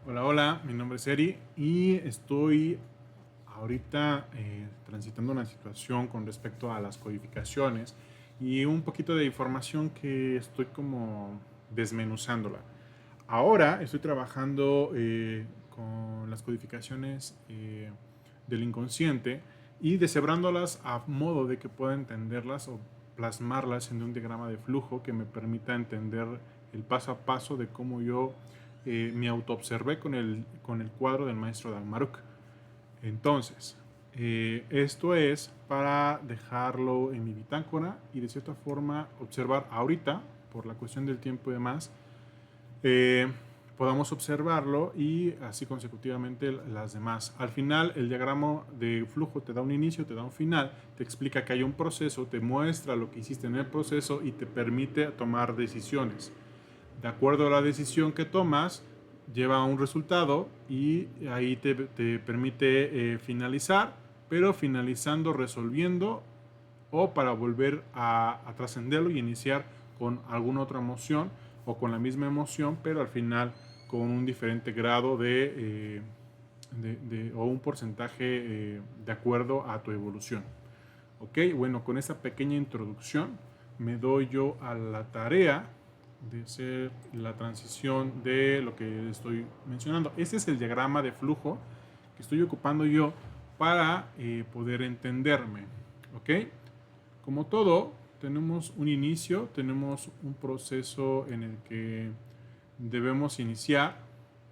Hola, hola, mi nombre es Eri y estoy ahorita transitando una situación con respecto a las codificaciones y un poquito de información que estoy como desmenuzándola. Ahora estoy trabajando con las codificaciones del inconsciente y deshebrándolas a modo de que pueda entenderlas o plasmarlas en un diagrama de flujo que me permita entender el paso a paso de cómo yo me autoobservé con el cuadro del maestro Dalmaruk. Entonces, esto es para dejarlo en mi bitácora y de cierta forma observar ahorita, por la cuestión del tiempo y demás, eh, podamos observarlo y así consecutivamente las demás. Al final, el diagrama de flujo te da un inicio, te da un final, te explica que hay un proceso, te muestra lo que hiciste en el proceso y te permite tomar decisiones. De acuerdo a la decisión que tomas, lleva a un resultado y ahí te permite finalizar, pero finalizando, resolviendo o para volver a trascenderlo y iniciar con alguna otra emoción o con la misma emoción, pero al final con un diferente grado o un porcentaje de acuerdo a tu evolución. Ok, bueno, con esta pequeña introducción me doy yo a la tarea de hacer la transición de lo que estoy mencionando. Este es el diagrama de flujo que estoy ocupando yo para poder entenderme. ¿Ok? Como todo, tenemos un inicio, tenemos un proceso en el que debemos iniciar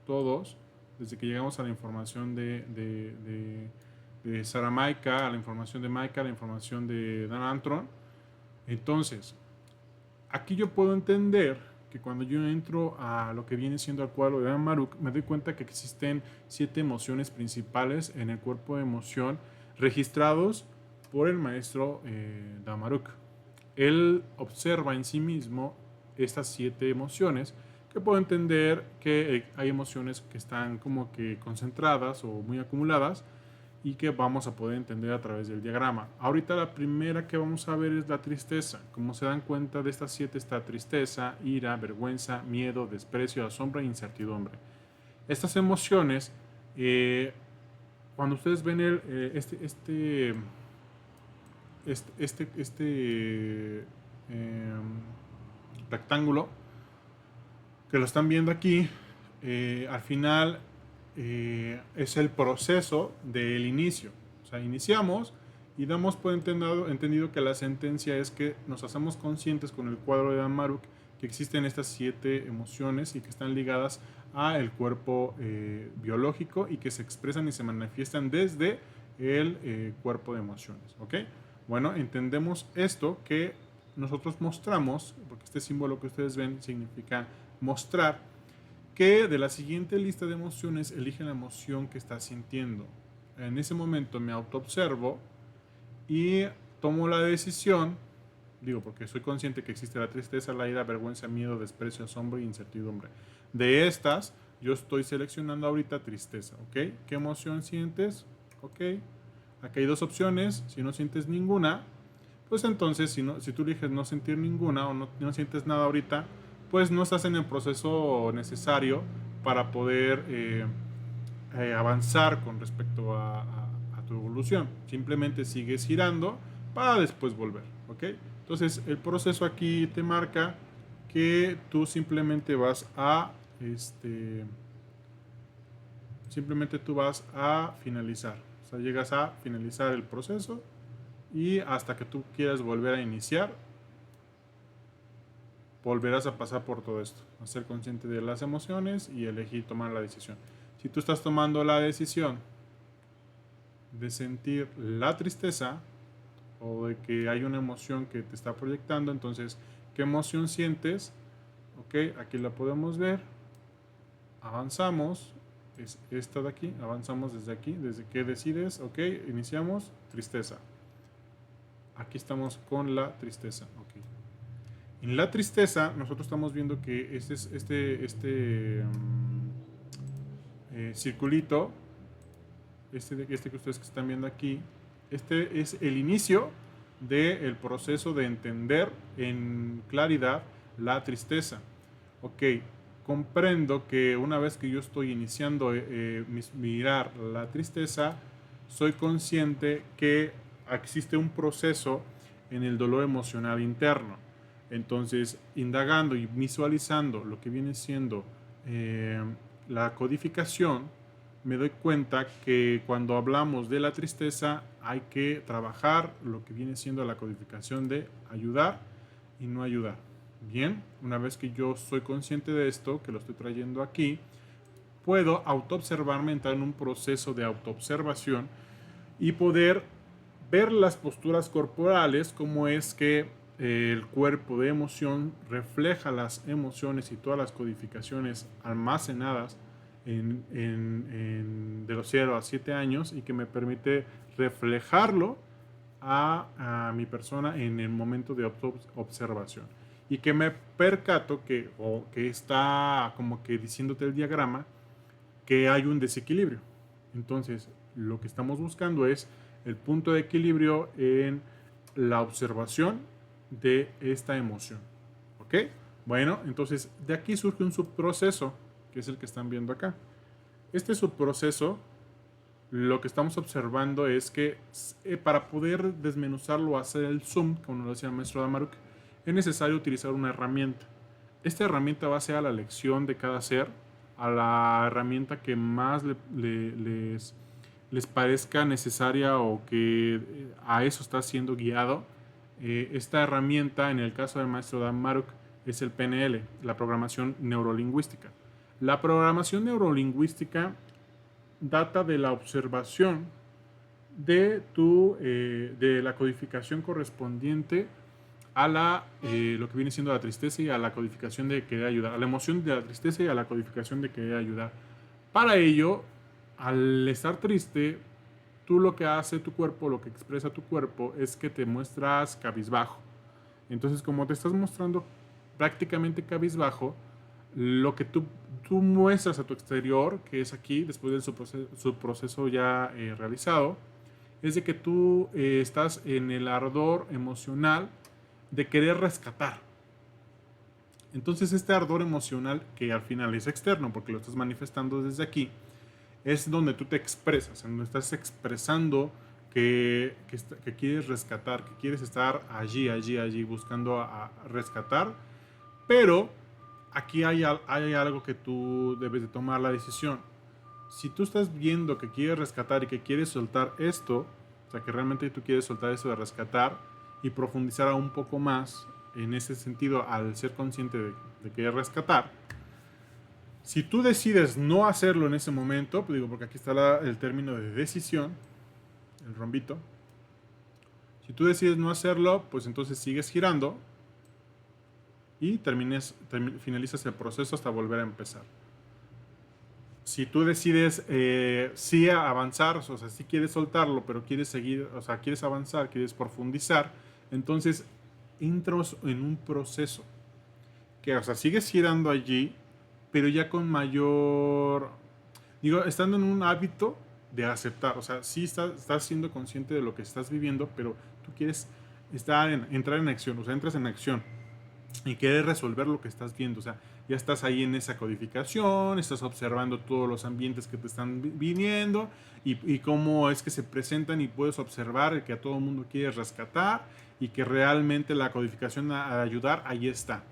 todos, desde que llegamos a la información de Sarah Maika, a la información de Maika, a la información de Dan Antron. Entonces, aquí yo puedo entender que cuando yo entro a lo que viene siendo el cuadro de Dan Maruk, me doy cuenta que existen 7 emociones principales en el cuerpo de emoción registrados por el maestro Damaruk. Él observa en sí mismo estas 7 emociones que puedo entender que hay emociones que están como que concentradas o muy acumuladas y que vamos a poder entender a través del diagrama. Ahorita la primera que vamos a ver es la tristeza. Como se dan cuenta, de estas 7 está tristeza, ira, vergüenza, miedo, desprecio, asombro e incertidumbre. Estas emociones, cuando ustedes ven este rectángulo, que lo están viendo aquí, al final es el proceso del inicio. O sea, iniciamos y damos por entendido que la sentencia es que nos hacemos conscientes con el cuadro de Dan Maruk que existen estas 7 emociones y que están ligadas a el cuerpo biológico y que se expresan y se manifiestan desde el cuerpo de emociones. ¿Ok? Bueno, entendemos esto que nosotros mostramos, porque este símbolo que ustedes ven significa mostrar, que de la siguiente lista de emociones elige la emoción que está sintiendo. En ese momento me autoobservo y tomo la decisión, digo porque soy consciente que existe la tristeza, la ira, vergüenza, miedo, desprecio, asombro e incertidumbre. De estas, yo estoy seleccionando ahorita tristeza, ¿ok? ¿Qué emoción sientes? Ok. Aquí hay 2 opciones, si no sientes ninguna, pues entonces si tú eliges no sentir ninguna o no sientes nada ahorita, pues no estás en el proceso necesario para poder avanzar con respecto a tu evolución. Simplemente sigues girando para después volver, ¿ok? Entonces el proceso aquí te marca que tú simplemente tú vas a finalizar. O sea, llegas a finalizar el proceso y hasta que tú quieras volver a iniciar, volverás a pasar por todo esto, a ser consciente de las emociones y elegir tomar la decisión. Si tú estás tomando la decisión de sentir la tristeza o de que hay una emoción que te está proyectando, entonces, ¿qué emoción sientes? Ok, aquí la podemos ver. Avanzamos, es esta de aquí, avanzamos desde aquí, desde que decides, ok, iniciamos, tristeza. Aquí estamos con la tristeza, ok. En la tristeza, nosotros estamos viendo que circulito, este que ustedes están viendo aquí, este es el inicio del proceso de entender en claridad la tristeza. Ok, comprendo que una vez que yo estoy iniciando mirar la tristeza, soy consciente que existe un proceso en el dolor emocional interno. Entonces, indagando y visualizando lo que viene siendo la codificación, me doy cuenta que cuando hablamos de la tristeza hay que trabajar lo que viene siendo la codificación de ayudar y no ayudar. Bien, una vez que yo soy consciente de esto, que lo estoy trayendo aquí, puedo autoobservarme, entrar en un proceso de autoobservación y poder ver las posturas corporales, cómo es que el cuerpo de emoción refleja las emociones y todas las codificaciones almacenadas de los 0 a 7 años y que me permite reflejarlo a mi persona en el momento de observación. Y que me percato que está como que diciéndote el diagrama que hay un desequilibrio. Entonces, lo que estamos buscando es el punto de equilibrio en la observación de esta emoción. ¿Ok? Bueno, entonces de aquí surge un subproceso, que es el que están viendo acá. Este subproceso, lo que estamos observando es que para poder desmenuzarlo, hacer el zoom, como lo decía el maestro Damaruk, es necesario utilizar una herramienta. Esta herramienta va a ser a la lección de cada ser, a la herramienta que más les parezca necesaria o que a eso está siendo guiado. Esta herramienta, en el caso del maestro Dan Maruk, es el PNL, la programación neurolingüística. La programación neurolingüística data de la observación de la codificación correspondiente a lo que viene siendo la tristeza y a la codificación de querer ayudar, a la emoción de la tristeza y a la codificación de querer ayudar. Para ello, al estar triste, tú lo que hace tu cuerpo, lo que expresa tu cuerpo, es que te muestras cabizbajo. Entonces, como te estás mostrando prácticamente cabizbajo, lo que tú muestras a tu exterior, que es aquí, después de su proceso ya realizado, es de que tú estás en el ardor emocional de querer rescatar. Entonces este ardor emocional, que al final es externo porque lo estás manifestando desde aquí, es donde tú te expresas, en donde estás expresando que quieres rescatar, que quieres estar allí buscando a rescatar, pero aquí hay algo que tú debes de tomar la decisión. Si tú estás viendo que quieres rescatar y que quieres soltar esto, o sea que realmente tú quieres soltar eso de rescatar y profundizar aún un poco más en ese sentido al ser consciente de querer rescatar, si tú decides no hacerlo en ese momento, pues digo, porque aquí está el término de decisión, el rombito. Si tú decides no hacerlo, pues entonces sigues girando y finalizas el proceso hasta volver a empezar. Si tú decides sí avanzar, o sea, sí quieres soltarlo, pero quieres seguir, o sea, quieres avanzar, quieres profundizar, entonces entras en un proceso que, o sea, sigues girando allí, pero ya con mayor, digo, estando en un hábito de aceptar, o sea, sí estás siendo consciente de lo que estás viviendo, pero tú quieres entrar en acción, o sea, entras en acción y quieres resolver lo que estás viendo, o sea, ya estás ahí en esa codificación, estás observando todos los ambientes que te están viniendo y cómo es que se presentan y puedes observar que a todo el mundo quieres rescatar y que realmente la codificación a ayudar, ahí está.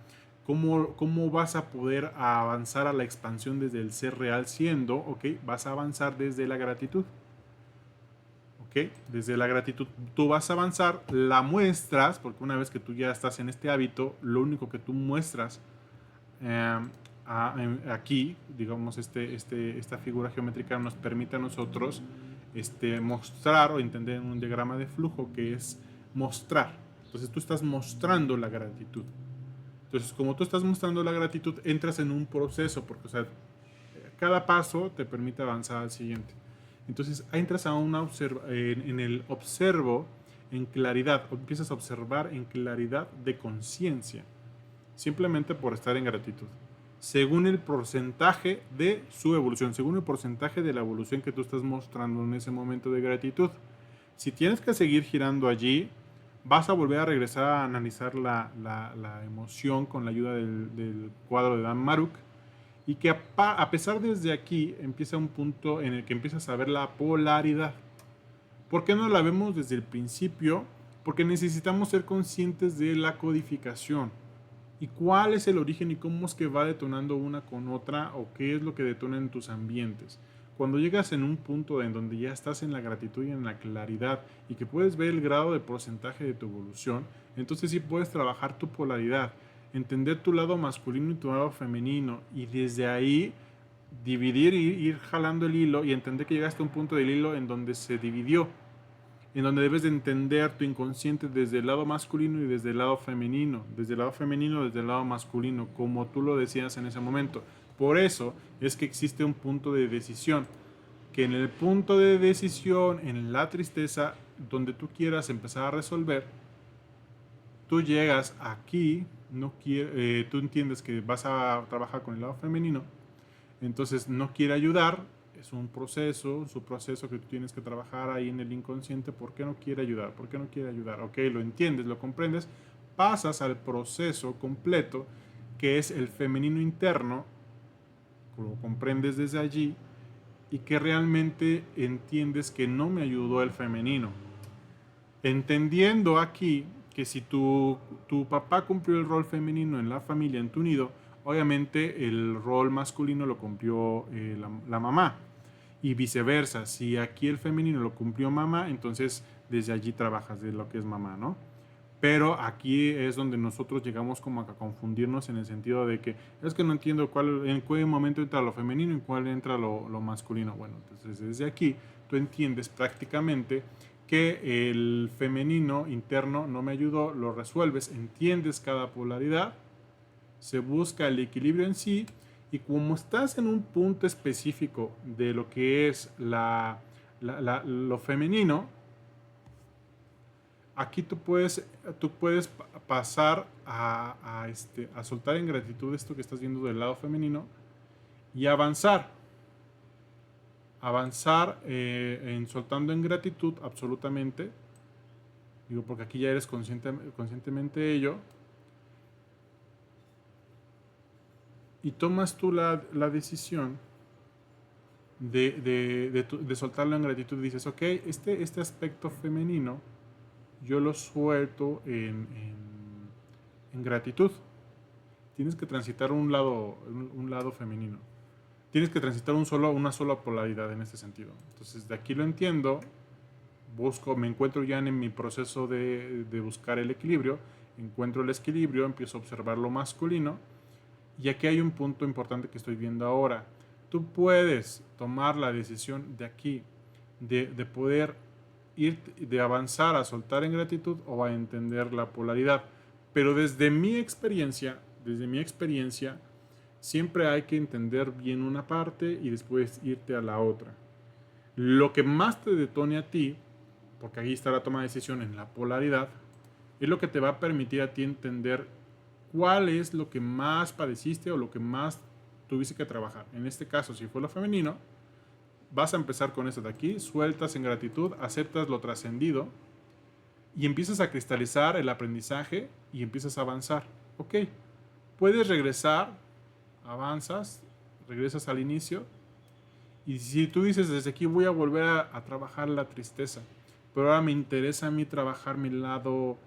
¿Cómo vas a poder avanzar a la expansión desde el ser real siendo? Ok, vas a avanzar desde la gratitud. Ok, desde la gratitud tú vas a avanzar, la muestras, porque una vez que tú ya estás en este hábito, lo único que tú muestras aquí, digamos, esta figura geométrica nos permite a nosotros mostrar o entender en un diagrama de flujo que es mostrar. Entonces tú estás mostrando la gratitud. Entonces, como tú estás mostrando la gratitud, entras en un proceso, porque, o sea, cada paso te permite avanzar al siguiente. Entonces, entras a en el observo en claridad, o empiezas a observar en claridad de conciencia, simplemente por estar en gratitud, según el porcentaje de su evolución, según el porcentaje de la evolución que tú estás mostrando en ese momento de gratitud. Si tienes que seguir girando allí, vas a volver a regresar a analizar la emoción con la ayuda del cuadro de Dan Maruk y que a pesar desde aquí empieza un punto en el que empiezas a ver la polaridad. ¿Por qué no la vemos desde el principio? Porque necesitamos ser conscientes de la codificación y cuál es el origen y cómo es que va detonando una con otra o qué es lo que detona en tus ambientes. Cuando llegas en un punto en donde ya estás en la gratitud y en la claridad y que puedes ver el grado de porcentaje de tu evolución, entonces sí puedes trabajar tu polaridad, entender tu lado masculino y tu lado femenino y desde ahí dividir y ir jalando el hilo y entender que llegaste a un punto del hilo en donde se dividió, en donde debes de entender tu inconsciente desde el lado masculino y desde el lado femenino, desde el lado femenino, desde el lado masculino, como tú lo decías en ese momento. Por eso es que existe un punto de decisión, que en el punto de decisión, en la tristeza, donde tú quieras empezar a resolver, tú llegas aquí, tú entiendes que vas a trabajar con el lado femenino, entonces no quiere ayudar, es un proceso, su proceso que tú tienes que trabajar ahí en el inconsciente. ¿Por qué no quiere ayudar? ¿Por qué no quiere ayudar? Ok, lo entiendes, lo comprendes, pasas al proceso completo que es el femenino interno, lo comprendes desde allí y que realmente entiendes que no me ayudó el femenino. Entendiendo aquí que si tu papá cumplió el rol femenino en la familia, en tu nido, obviamente el rol masculino lo cumplió la mamá. Y viceversa, si aquí el femenino lo cumplió mamá, entonces desde allí trabajas de lo que es mamá, ¿no? Pero aquí es donde nosotros llegamos como a confundirnos en el sentido de que es que no entiendo en qué momento entra lo femenino y en cuál entra lo masculino. Bueno, entonces desde aquí tú entiendes prácticamente que el femenino interno no me ayudó, lo resuelves, entiendes cada polaridad, se busca el equilibrio en sí y como estás en un punto específico de lo que es lo femenino, aquí tú puedes pasar a soltar en gratitud esto que estás viendo del lado femenino y avanzar. Avanzar en soltando en gratitud absolutamente. Digo, porque aquí ya eres conscientemente de ello. Y tomas tú la decisión de soltarlo en gratitud y dices, ok, este aspecto femenino yo lo suelto en gratitud. Tienes que transitar un lado femenino. Tienes que transitar una sola polaridad en este sentido. Entonces, de aquí lo entiendo, me encuentro ya en mi proceso de buscar el equilibrio, encuentro el equilibrio, empiezo a observar lo masculino, y aquí hay un punto importante que estoy viendo ahora. Tú puedes tomar la decisión de aquí, de poder de avanzar a soltar en gratitud o a entender la polaridad. Pero desde mi experiencia, siempre hay que entender bien una parte y después irte a la otra. Lo que más te detone a ti, porque ahí está la toma de decisión en la polaridad, es lo que te va a permitir a ti entender cuál es lo que más padeciste o lo que más tuviste que trabajar. En este caso, si fue lo femenino, vas a empezar con esto de aquí, sueltas en gratitud, aceptas lo trascendido y empiezas a cristalizar el aprendizaje y empiezas a avanzar. Ok, puedes regresar, avanzas, regresas al inicio y si tú dices desde aquí voy a volver a trabajar la tristeza, pero ahora me interesa a mí trabajar mi lado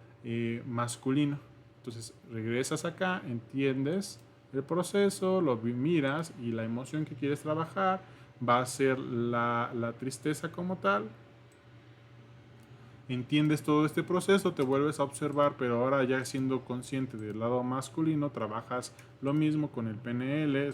masculino. Entonces regresas acá, entiendes el proceso, lo miras y la emoción que quieres trabajar va a ser la tristeza como tal. Entiendes todo este proceso, te vuelves a observar, pero ahora ya siendo consciente del lado masculino, trabajas lo mismo con el PNL,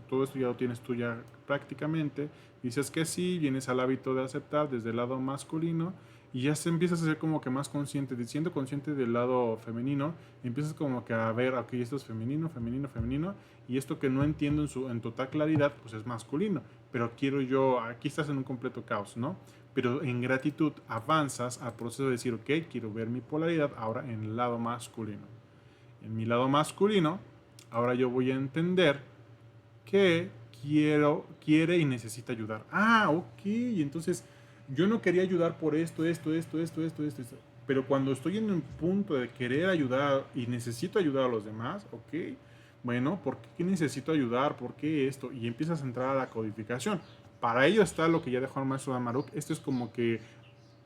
todo esto ya lo tienes tú ya prácticamente, dices que sí, vienes al hábito de aceptar desde el lado masculino y ya empiezas a ser como que más consciente, siendo consciente del lado femenino, empiezas como que a ver, ok, esto es femenino, femenino, femenino, y esto que no entiendo en total claridad, pues es masculino, pero aquí estás en un completo caos, ¿no? Pero en gratitud avanzas al proceso de decir, ok, quiero ver mi polaridad ahora en el lado masculino. En mi lado masculino, ahora yo voy a entender que quiere y necesita ayudar. Ah, ok, entonces yo no quería ayudar por esto. Pero cuando estoy en un punto de querer ayudar y necesito ayudar a los demás, ok, Bueno, ¿por qué necesito ayudar? ¿Por qué esto? Y empiezas a entrar a la codificación. Para ello está lo que ya dejó el maestro Amaruk. Esto es como que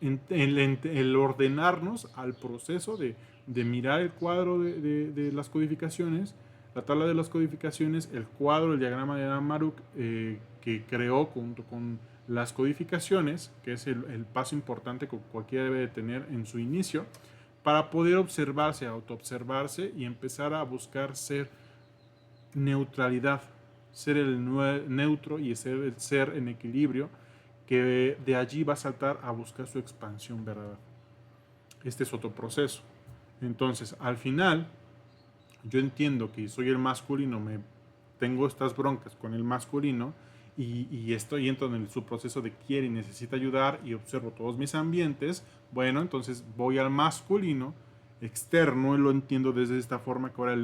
el ordenarnos al proceso de mirar el cuadro de las codificaciones, la tabla de las codificaciones, el cuadro, el diagrama de Amaruk que creó junto con las codificaciones, que es el paso importante que cualquiera debe de tener en su inicio, para poder observarse, autoobservarse y empezar a buscar ser neutralidad, ser el neutro y ser el ser en equilibrio, que de allí va a saltar a buscar su expansión verdadera. Este es otro proceso. Entonces, al final, yo entiendo que soy el masculino, tengo estas broncas con el masculino y estoy entrando en su proceso de quiere y necesita ayudar y observo todos mis ambientes. Bueno, entonces voy al masculino externo y lo entiendo desde esta forma que ahora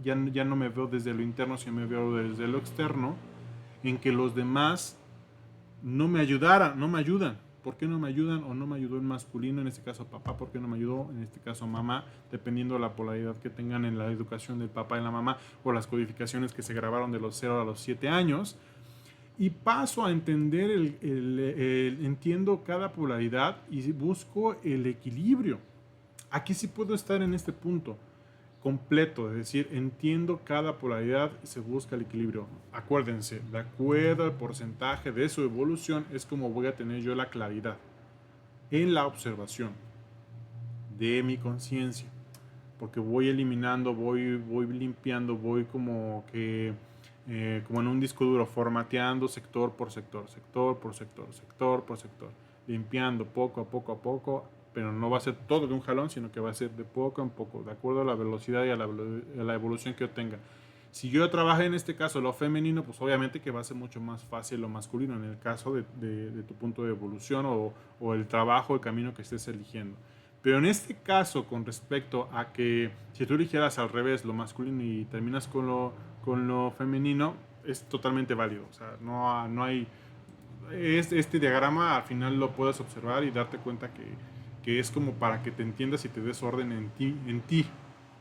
ya no me veo desde lo interno, sino me veo desde lo externo, en que los demás no me ayudaran, no me ayudan. ¿Por qué no me ayudan o no me ayudó el masculino, en este caso papá? ¿Por qué no me ayudó, en este caso mamá? Dependiendo de la polaridad que tengan en la educación del papá y la mamá o las codificaciones que se grabaron de los 0 a los 7 años. Y paso a entender, entiendo cada polaridad y busco el equilibrio. Aquí sí puedo estar en este punto completo, es decir, entiendo cada polaridad y se busca el equilibrio. Acuérdense, de acuerdo al porcentaje de su evolución es como voy a tener yo la claridad en la observación de mi conciencia, porque voy eliminando, voy limpiando, voy como que como en un disco duro, formateando sector por sector, sector por sector, sector por sector, limpiando poco a poco, pero no va a ser todo de un jalón, sino que va a ser de poco en poco, de acuerdo a la velocidad y a la evolución que yo tenga. Si yo trabajo en este caso lo femenino, pues obviamente que va a ser mucho más fácil lo masculino en el caso de tu punto de evolución o el trabajo, el camino que estés eligiendo. Pero en este caso, con respecto a que si tú eligieras al revés lo masculino y terminas con lo femenino, es totalmente válido. O sea, no hay... Este diagrama al final lo puedes observar y darte cuenta que es como para que te entiendas y te des orden en ti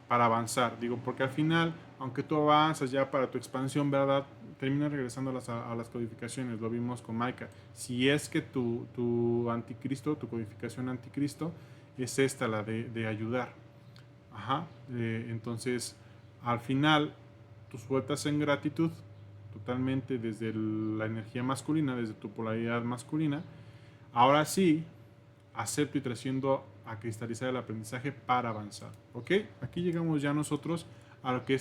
para avanzar. Digo, porque al final, aunque tú avanzas ya para tu expansión, ¿verdad? Terminas regresando a las codificaciones. Lo vimos con Maika. Si es que tu anticristo, tu codificación anticristo, es esta, la de ayudar. Ajá. Entonces, al final, tú sueltas en gratitud totalmente desde la energía masculina, desde tu polaridad masculina. Ahora sí, acepto y trasciendo a cristalizar el aprendizaje para avanzar. ¿Ok? Aquí llegamos ya nosotros a lo que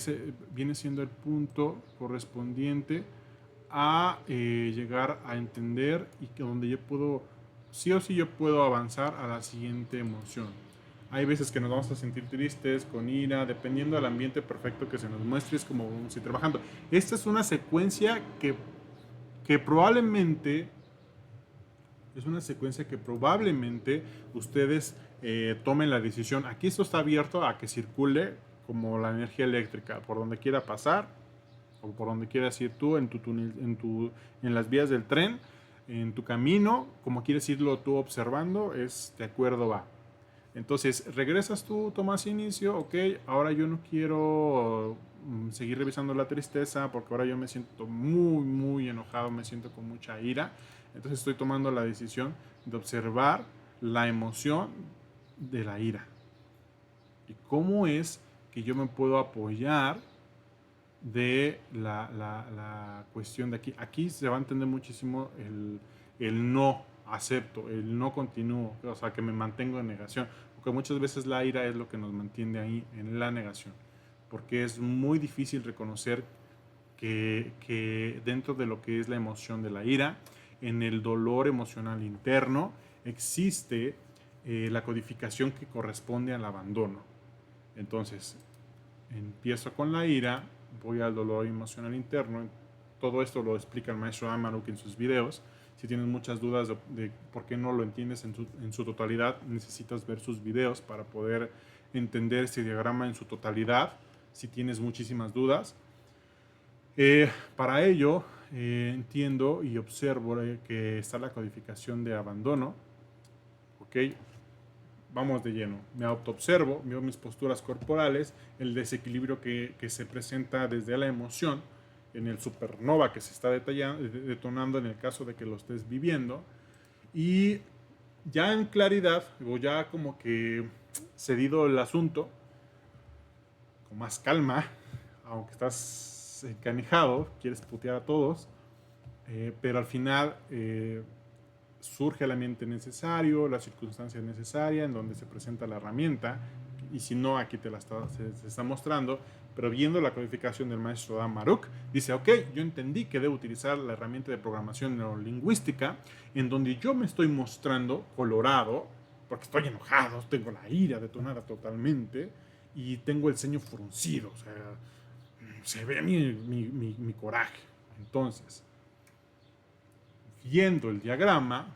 viene siendo el punto correspondiente a llegar a entender y que donde yo puedo, sí o sí yo puedo avanzar a la siguiente emoción. Hay veces que nos vamos a sentir tristes, con ira, dependiendo del ambiente perfecto que se nos muestre, es como vamos a ir trabajando. Esta es una secuencia que probablemente es una secuencia que probablemente ustedes tomen la decisión. Aquí esto está abierto a que circule como la energía eléctrica, por donde quiera pasar, o por donde quieras ir tú, en las vías del tren, en tu camino, como quieres irlo tú observando, es de acuerdo va. Entonces, regresas tú, tomas inicio, ok, ahora yo no quiero seguir revisando la tristeza porque ahora yo me siento muy enojado, me siento con mucha ira. Entonces estoy tomando la decisión de observar la emoción de la ira. Y cómo es que yo me puedo apoyar de la cuestión de aquí. Aquí se va a entender muchísimo el no acepto, el no continúo, o sea, que me mantengo en negación. Porque muchas veces la ira es lo que nos mantiene ahí en la negación. Porque es muy difícil reconocer que dentro de lo que es la emoción de la ira, en el dolor emocional interno, existe la codificación que corresponde al abandono. Entonces, empiezo con la ira, voy al dolor emocional interno. Todo esto lo explica el maestro Amaruk en sus videos. Si tienes muchas dudas de por qué no lo entiendes en su totalidad, necesitas ver sus videos para poder entender este diagrama en su totalidad. Si tienes muchísimas dudas, para ello entiendo y observo que está la codificación de abandono. ¿Ok? vamos de lleno. Me autoobservo, veo mis posturas corporales, el desequilibrio que se presenta desde la emoción, en el supernova que se está detonando en el caso de que lo estés viviendo. Y ya en claridad, o ya como que cedido el asunto, con más calma, aunque estás encanijado, quieres putear a todos, pero al final surge el ambiente necesario, la circunstancia necesaria en donde se presenta la herramienta, y si no, aquí te la se está mostrando, pero viendo la codificación del maestro Dan Maruk, dice, ok, yo entendí que debo utilizar la herramienta de programación neurolingüística, en donde yo me estoy mostrando colorado, porque estoy enojado, tengo la ira detonada totalmente, y tengo el ceño fruncido, o sea, se ve mi coraje. Entonces, viendo el diagrama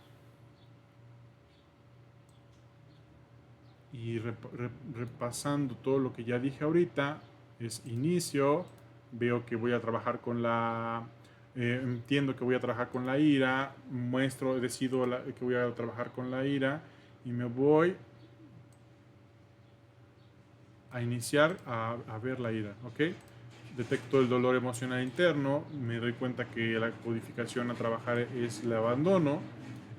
y repasando todo lo que ya dije ahorita, es inicio, veo que voy a trabajar con la... entiendo que voy a trabajar con la ira, muestro, decido que voy a trabajar con la ira y me voy a iniciar a ver la ira, ¿ok? Detecto el dolor emocional interno, me doy cuenta que la codificación a trabajar es el abandono,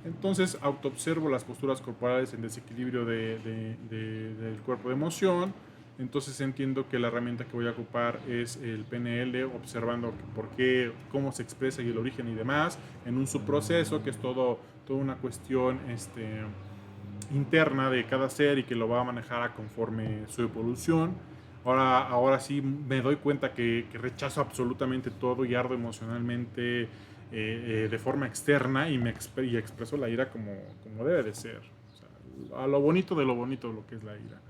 entonces autoobservo las posturas corporales en desequilibrio del cuerpo de emoción, entonces entiendo que la herramienta que voy a ocupar es el PNL, observando por qué, cómo se expresa y el origen y demás, en un subproceso que es toda una cuestión interna de cada ser y que lo va a manejar conforme su evolución. Ahora sí me doy cuenta que rechazo absolutamente todo y ardo emocionalmente de forma externa y y expreso la ira como debe de ser. O sea, a lo bonito de lo que es la ira.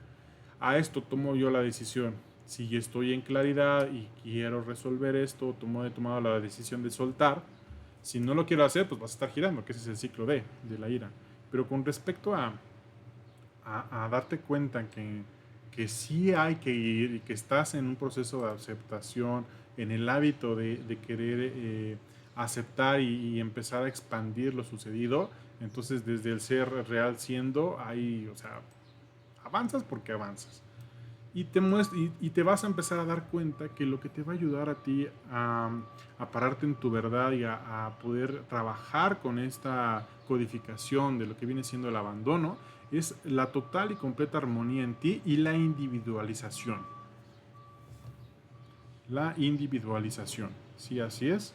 A esto tomo yo la decisión. Si estoy en claridad y quiero resolver esto, he tomado la decisión de soltar. Si no lo quiero hacer, pues vas a estar girando, que ese es el ciclo de la ira. Pero con respecto a darte cuenta que sí hay que ir y que estás en un proceso de aceptación, en el hábito de querer aceptar y empezar a expandir lo sucedido, entonces desde el ser real siendo, ahí, o sea, avanzas porque avanzas. Y te vas a empezar a dar cuenta que lo que te va a ayudar a ti a pararte en tu verdad y a poder trabajar con esta codificación de lo que viene siendo el abandono es la total y completa armonía en ti y la individualización. La individualización. Sí, así es.